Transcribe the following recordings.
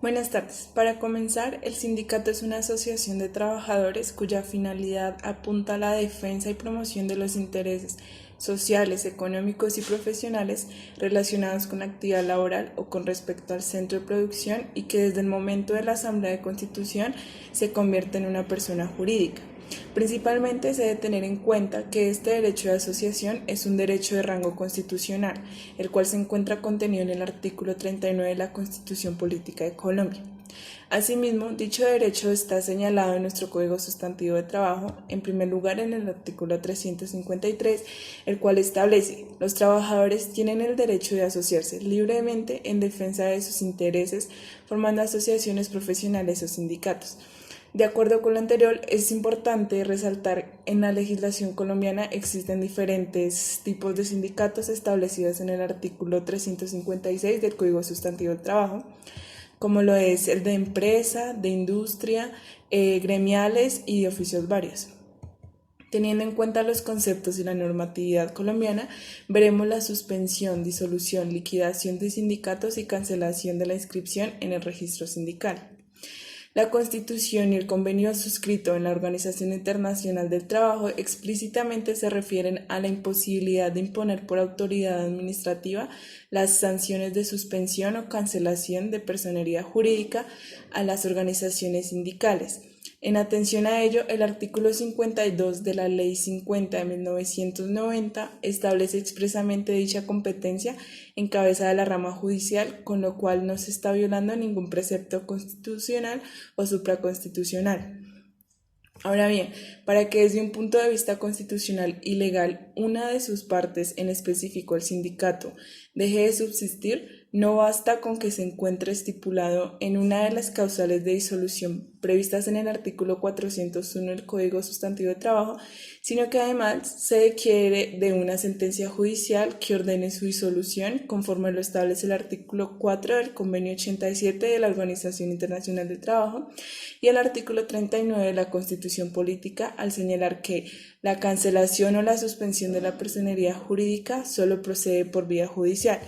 Buenas tardes. Para comenzar, el sindicato es una asociación de trabajadores cuya finalidad apunta a la defensa y promoción de los intereses sociales, económicos y profesionales relacionados con la actividad laboral o con respecto al centro de producción y que desde el momento de la Asamblea de Constitución se convierte en una persona jurídica. Principalmente se debe tener en cuenta que este derecho de asociación es un derecho de rango constitucional, el cual se encuentra contenido en el artículo 39 de la Constitución Política de Colombia. Asimismo, dicho derecho está señalado en nuestro Código Sustantivo de Trabajo, en primer lugar en el artículo 353, el cual establece: los trabajadores tienen el derecho de asociarse libremente en defensa de sus intereses, formando asociaciones profesionales o sindicatos. De acuerdo con lo anterior, es importante resaltar en la legislación colombiana existen diferentes tipos de sindicatos establecidos en el artículo 356 del Código Sustantivo del Trabajo, como lo es el de empresa, de industria, gremiales y de oficios varios. Teniendo en cuenta los conceptos y la normatividad colombiana, veremos la suspensión, disolución, liquidación de sindicatos y cancelación de la inscripción en el registro sindical. La Constitución y el convenio suscrito en la Organización Internacional del Trabajo explícitamente se refieren a la imposibilidad de imponer por autoridad administrativa las sanciones de suspensión o cancelación de personería jurídica a las organizaciones sindicales. En atención a ello, el artículo 52 de la Ley 50 de 1990 establece expresamente dicha competencia en cabeza de la rama judicial, con lo cual no se está violando ningún precepto constitucional o supraconstitucional. Ahora bien, para que desde un punto de vista constitucional y legal una de sus partes, en específico el sindicato, deje de subsistir, no basta con que se encuentre estipulado en una de las causales de disolución previstas en el artículo 401 del Código Sustantivo de Trabajo, sino que además se requiere de una sentencia judicial que ordene su disolución conforme lo establece el artículo 4 del Convenio 87 de la Organización Internacional del Trabajo y el artículo 39 de la Constitución Política, al señalar que la cancelación o la suspensión de la personería jurídica solo procede por vía judicial.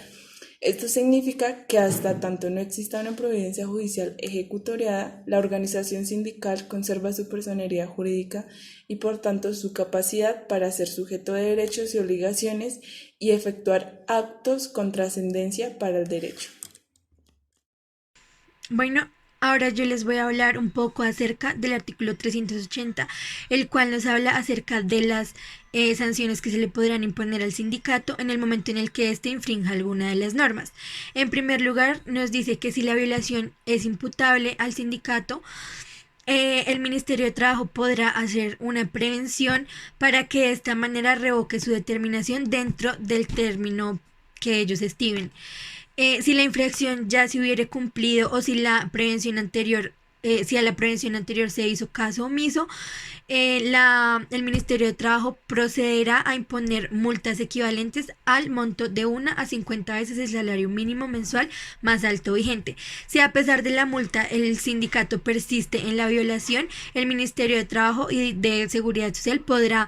Esto significa que hasta tanto no exista una providencia judicial ejecutoriada, la organización sindical conserva su personería jurídica y por tanto su capacidad para ser sujeto de derechos y obligaciones y efectuar actos con trascendencia para el derecho. Bueno, ahora yo les voy a hablar un poco acerca del artículo 380, el cual nos habla acerca de las sanciones que se le podrán imponer al sindicato en el momento en el que éste infrinja alguna de las normas. En primer lugar, nos dice que si la violación es imputable al sindicato, el Ministerio de Trabajo podrá hacer una prevención para que de esta manera revoque su determinación dentro del término que ellos estimen. Si la infracción ya se hubiera cumplido o si la prevención anterior, si a la prevención anterior se hizo caso omiso, el Ministerio de Trabajo procederá a imponer multas equivalentes al monto de 1 a 50 veces el salario mínimo mensual más alto vigente. Si a pesar de la multa el sindicato persiste en la violación, el Ministerio de Trabajo y de Seguridad Social podrá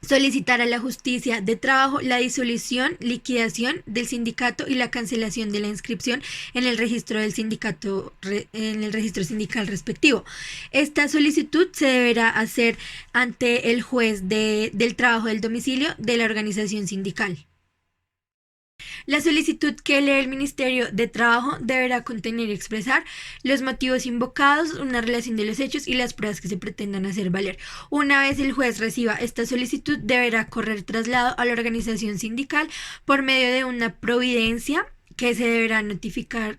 solicitar a la justicia de trabajo la disolución, liquidación del sindicato y la cancelación de la inscripción en el registro del sindicato, en el registro sindical respectivo. Esta solicitud se deberá hacer ante el juez del trabajo del domicilio de la organización sindical. La solicitud que lee el Ministerio de Trabajo deberá contener y expresar los motivos invocados, una relación de los hechos y las pruebas que se pretendan hacer valer. Una vez el juez reciba esta solicitud, deberá correr traslado a la organización sindical por medio de una providencia que se deberá notificar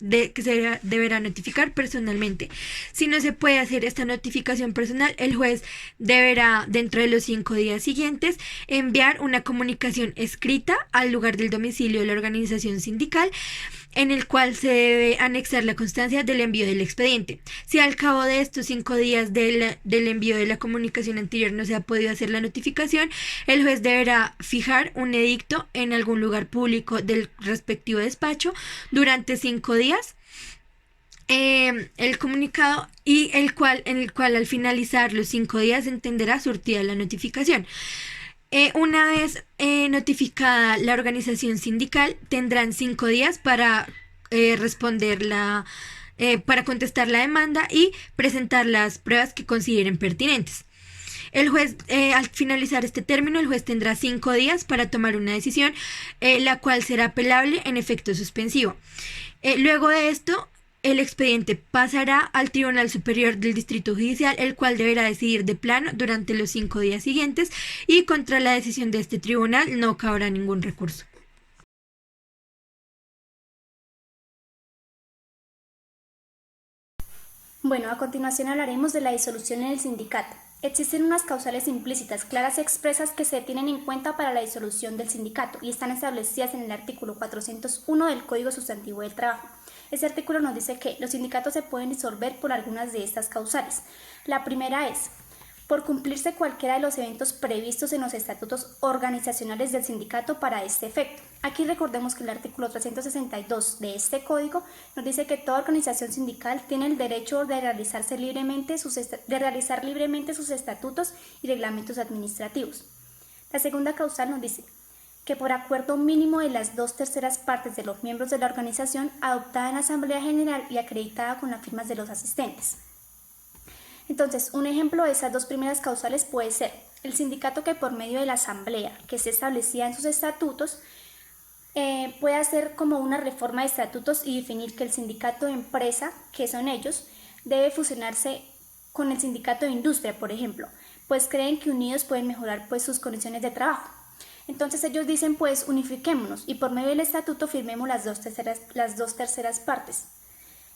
personalmente. Si no se puede hacer esta notificación personal, el juez deberá, dentro de los 5 días siguientes, enviar una comunicación escrita al lugar del domicilio de la organización sindical, en el cual se debe anexar la constancia del envío del expediente. Si al cabo de estos 5 días del envío de la comunicación anterior no se ha podido hacer la notificación, el juez deberá fijar un edicto en algún lugar público del respectivo despacho durante 5 días, el comunicado y en el cual al finalizar los 5 días entenderá surtida la notificación. Una vez notificada la organización sindical, tendrán 5 días para responder para contestar la demanda y presentar las pruebas que consideren pertinentes. El juez, al finalizar este término, el juez tendrá 5 días para tomar una decisión, la cual será apelable en efecto suspensivo. Luego de esto, el expediente pasará al Tribunal Superior del Distrito Judicial, el cual deberá decidir de plano durante los 5 días siguientes, y contra la decisión de este tribunal no cabrá ningún recurso. Bueno, a continuación hablaremos de la disolución en el sindicato. Existen unas causales implícitas, claras y expresas que se tienen en cuenta para la disolución del sindicato y están establecidas en el artículo 401 del Código Sustantivo del Trabajo. Este artículo nos dice que los sindicatos se pueden disolver por algunas de estas causales. La primera es por cumplirse cualquiera de los eventos previstos en los estatutos organizacionales del sindicato para este efecto. Aquí recordemos que el artículo 362 de este código nos dice que toda organización sindical tiene el derecho de realizar libremente sus estatutos y reglamentos administrativos. La segunda causal nos dice que por acuerdo mínimo de las 2/3 partes de los miembros de la organización adoptada en Asamblea General y acreditada con las firmas de los asistentes. Entonces, un ejemplo de esas dos primeras causales puede ser el sindicato que por medio de la asamblea que esté establecida en sus estatutos puede hacer como una reforma de estatutos y definir que el sindicato de empresa, que son ellos, debe fusionarse con el sindicato de industria, por ejemplo, pues creen que unidos pueden mejorar pues sus condiciones de trabajo. Entonces ellos dicen pues unifiquémonos y por medio del estatuto firmemos las dos terceras partes.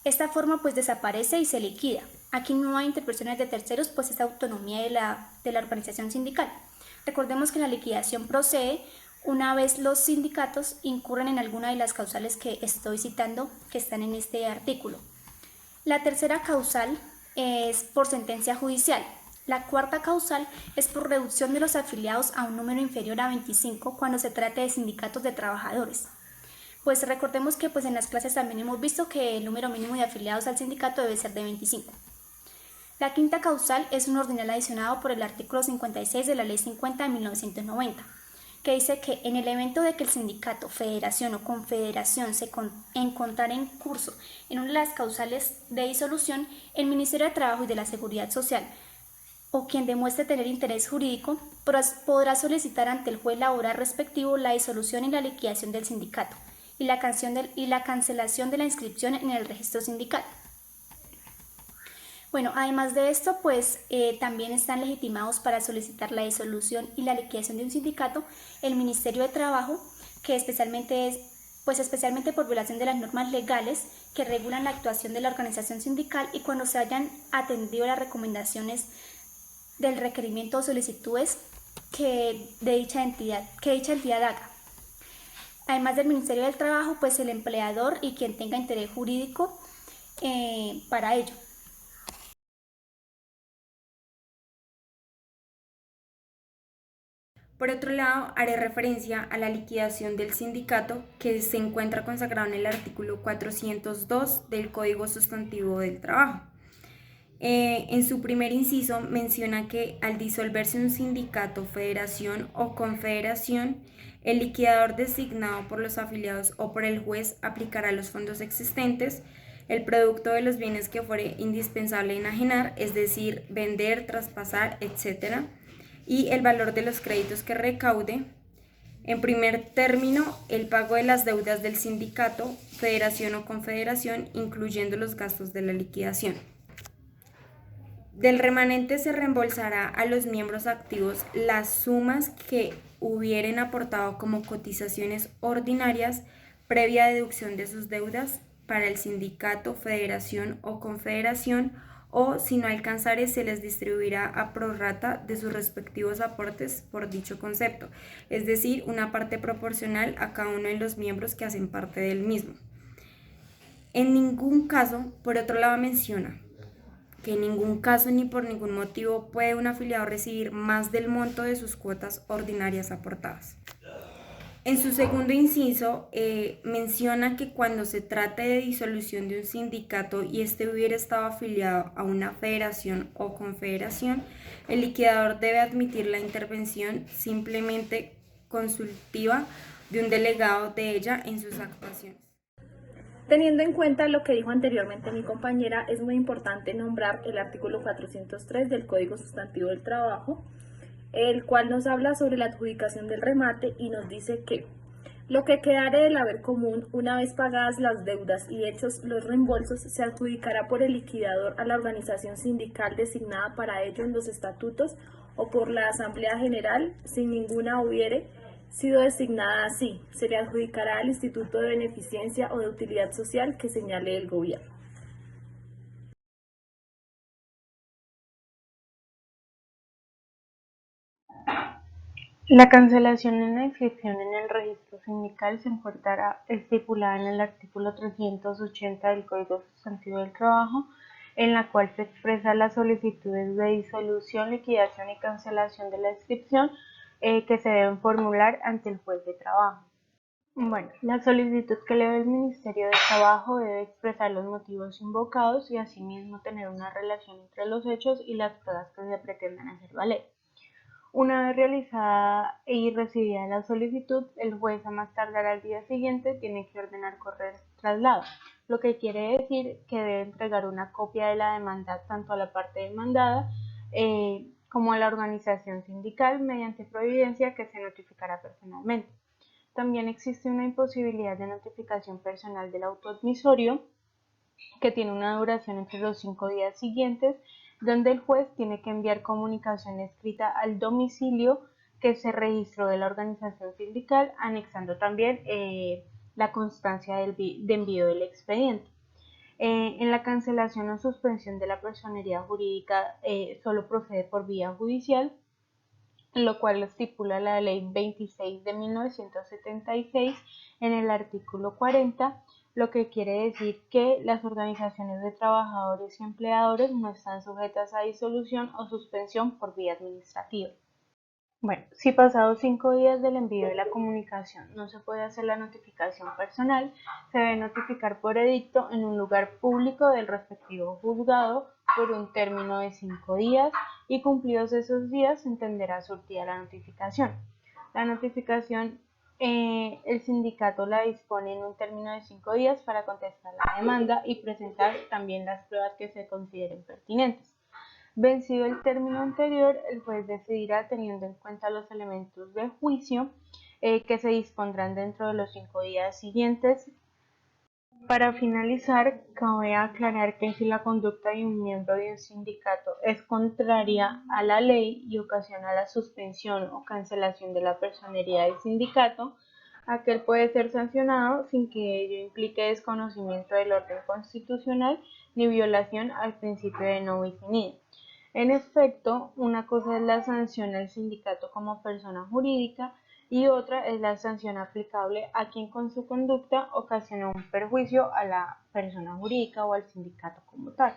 Esta forma pues desaparece y se liquida. Aquí no hay intervenciones de terceros, pues es autonomía de la organización sindical. Recordemos que la liquidación procede una vez los sindicatos incurren en alguna de las causales que estoy citando, que están en este artículo. La tercera causal es por sentencia judicial. La cuarta causal es por reducción de los afiliados a un número inferior a 25 cuando se trate de sindicatos de trabajadores. Pues recordemos que pues en las clases también hemos visto que el número mínimo de afiliados al sindicato debe ser de 25. La quinta causal es un ordinal adicionado por el artículo 56 de la Ley 50 de 1990, que dice que en el evento de que el sindicato, federación o confederación se encontrara en curso en una de las causales de disolución, el Ministerio de Trabajo y de la Seguridad Social o quien demuestre tener interés jurídico podrá solicitar ante el juez laboral respectivo la disolución y la liquidación del sindicato y la cancelación de la inscripción en el registro sindical. Bueno, además de esto, pues también están legitimados para solicitar la disolución y la liquidación de un sindicato el Ministerio de Trabajo, que especialmente por violación de las normas legales que regulan la actuación de la organización sindical y cuando se hayan atendido las recomendaciones del requerimiento o solicitudes que dicha entidad haga. Además del Ministerio del Trabajo, pues el empleador y quien tenga interés jurídico para ello. Por otro lado, haré referencia a la liquidación del sindicato que se encuentra consagrado en el artículo 402 del Código Sustantivo del Trabajo. En su primer inciso menciona que al disolverse un sindicato, federación o confederación, el liquidador designado por los afiliados o por el juez aplicará los fondos existentes, el producto de los bienes que fuere indispensable enajenar, es decir, vender, traspasar, etc., y el valor de los créditos que recaude. En primer término, el pago de las deudas del sindicato, federación o confederación, incluyendo los gastos de la liquidación. Del remanente se reembolsará a los miembros activos las sumas que hubieren aportado como cotizaciones ordinarias previa deducción de sus deudas para el sindicato, federación o confederación, o si no alcanzare se les distribuirá a prorrata de sus respectivos aportes por dicho concepto, es decir, una parte proporcional a cada uno de los miembros que hacen parte del mismo. En ningún caso, por otro lado, menciona que en ningún caso ni por ningún motivo puede un afiliado recibir más del monto de sus cuotas ordinarias aportadas. En su segundo inciso, menciona que cuando se trate de disolución de un sindicato y éste hubiera estado afiliado a una federación o confederación, el liquidador debe admitir la intervención simplemente consultiva de un delegado de ella en sus actuaciones. Teniendo en cuenta lo que dijo anteriormente mi compañera, es muy importante nombrar el artículo 403 del Código Sustantivo del Trabajo, el cual nos habla sobre la adjudicación del remate y nos dice que lo que quedare del haber común, una vez pagadas las deudas y hechos los reembolsos, se adjudicará por el liquidador a la organización sindical designada para ello en los estatutos o por la Asamblea General, si ninguna hubiere sido designada así. Se le adjudicará al Instituto de Beneficencia o de Utilidad Social que señale el gobierno. La cancelación en la inscripción en el registro sindical se encontrará estipulada en el artículo 380 del Código Sustantivo del Trabajo, en la cual se expresa las solicitudes de disolución, liquidación y cancelación de la inscripción que se deben formular ante el juez de trabajo. Bueno, la solicitud que eleve el Ministerio de Trabajo debe expresar los motivos invocados y asimismo tener una relación entre los hechos y las pruebas que se pretendan hacer valer. Una vez realizada y recibida la solicitud, el juez a más tardar al día siguiente tiene que ordenar correr traslado, lo que quiere decir que debe entregar una copia de la demanda tanto a la parte demandada como a la organización sindical mediante providencia que se notificará personalmente. También existe una imposibilidad de notificación personal del autoadmisorio que tiene una duración entre los 5 días siguientes, donde el juez tiene que enviar comunicación escrita al domicilio que se registró de la organización sindical, anexando también la constancia de envío del expediente. En la cancelación o suspensión de la personería jurídica solo procede por vía judicial, lo cual lo estipula la Ley 26 de 1976 en el artículo 40, lo que quiere decir que las organizaciones de trabajadores y empleadores no están sujetas a disolución o suspensión por vía administrativa. Bueno, si pasados 5 días del envío de la comunicación no se puede hacer la notificación personal, se debe notificar por edicto en un lugar público del respectivo juzgado por un término de 5 días y cumplidos esos días se entenderá surtida la notificación. La notificación el sindicato la dispone en un término de 5 días para contestar la demanda y presentar también las pruebas que se consideren pertinentes. Vencido el término anterior, el juez decidirá teniendo en cuenta los elementos de juicio que se dispondrán dentro de los 5 días siguientes. Para finalizar, cabe aclarar que si la conducta de un miembro de un sindicato es contraria a la ley y ocasiona la suspensión o cancelación de la personería del sindicato, aquel puede ser sancionado sin que ello implique desconocimiento del orden constitucional ni violación al principio de no bis in idem. En efecto, una cosa es la sanción al sindicato como persona jurídica y otra es la sanción aplicable a quien con su conducta ocasionó un perjuicio a la persona jurídica o al sindicato como tal.